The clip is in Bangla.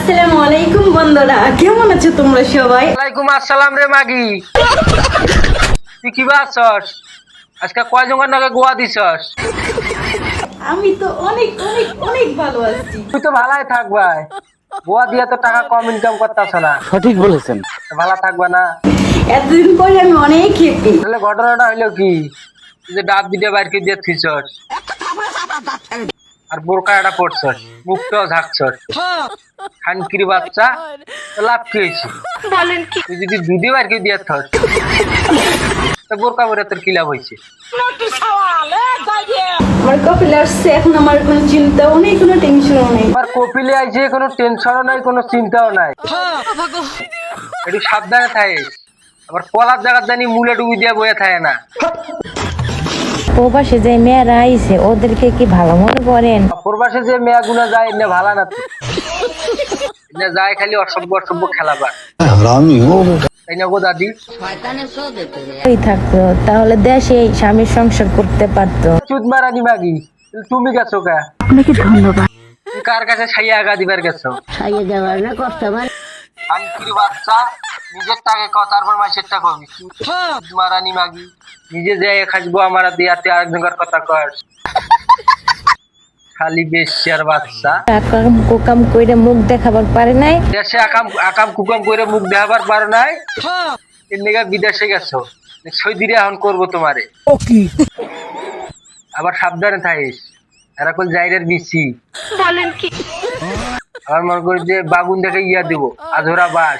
আসসালামু আলাইকুম বন্ধুরা, কেমন আছো তোমরা সবাই? ওয়ালাইকুম আসসালাম রে মাগি। তুই কি বাসছস? আজকে কয় জনের নাকি গোয়া দিছস? আমি তো অনেক অনেক অনেক ভালো আছি। তুই তো ভালাই থাকবাই, গোয়া দিয়া তো টাকা কম ইনকাম করতেছ না। সঠিক বলেছেন। ভালো থাকবা না? এতদিন পরে আমি অনেক হ্যাপি। তাহলে ঘটনাটা হইলো কি, তুই যে ডাব দিয়ে বাইরকে দিয়ে থিছস আর বোরকাটা পড়ছস, মুখটাও ঝাঁকছস, খানকির বাচ্চা, তো লাভ কি হয়েছে? তুই যদি দুধে বাইরকে দিয়ে থস তো বোরকা পরে তোর কি লাভ হয়েছে? আমার কপিল আসছে, এখন আমার কোনো চিন্তাও নেই, কোনো টেনশনও নেই। আবার কপিলে আইছে, কোনো টেনশনও নাই, কোনো চিন্তাও নাই। একটু সাবধানে থাকিস, আবার পলার জায়গা জানি মুলে ডুবি দিয়ে বয়ে থাকে না। প্রবাসে যে মেয়েরা আইছে ওদেরকে কি ভালো মনে করেন? প্রবাসে যে মেয়া গুনা যায় এনে ভালো না তো, এনে যায় খালি অসভ্য অসভ্য খেলাবার, তাই না গো দাদি? ওই থাকতো তাহলে দেশে স্বামীর সংসার করতে পারতো। চুদ মারানি মাগি, তুমি গেছো কা? আপনাকে ধন্যবাদ। তুমি কার কাছে ছাইয়া আগা দিবার গেছো? খাইয়ে দেওয়ার না কষ্ট আমার। খানকির বাচ্চা, নিজের টাকে ক, তারপর মাসের টাকা কবি। চুদ মারানি মাগি, নিজে যাই খাসবো আমার দিয়াতে আরেকজনের কথা কর, খালি বেশ্যার বাচ্চা। কাম কোকাম কইরে মুখ দেখাবার পারে নাই। দেশে আকাম আকাম কুকাম করে মুখ দেখাবার পারো নাই, এর নিগা বিদেশে গেছো, সৌদিরে এখন করবো তোমারে। আবার সাবধানে থাকিস, এরা কোন জাইরের বিসি বলেন কি, আবার মনে করি যে বাগুন দেখে ইয়া দিব আধরা বাস।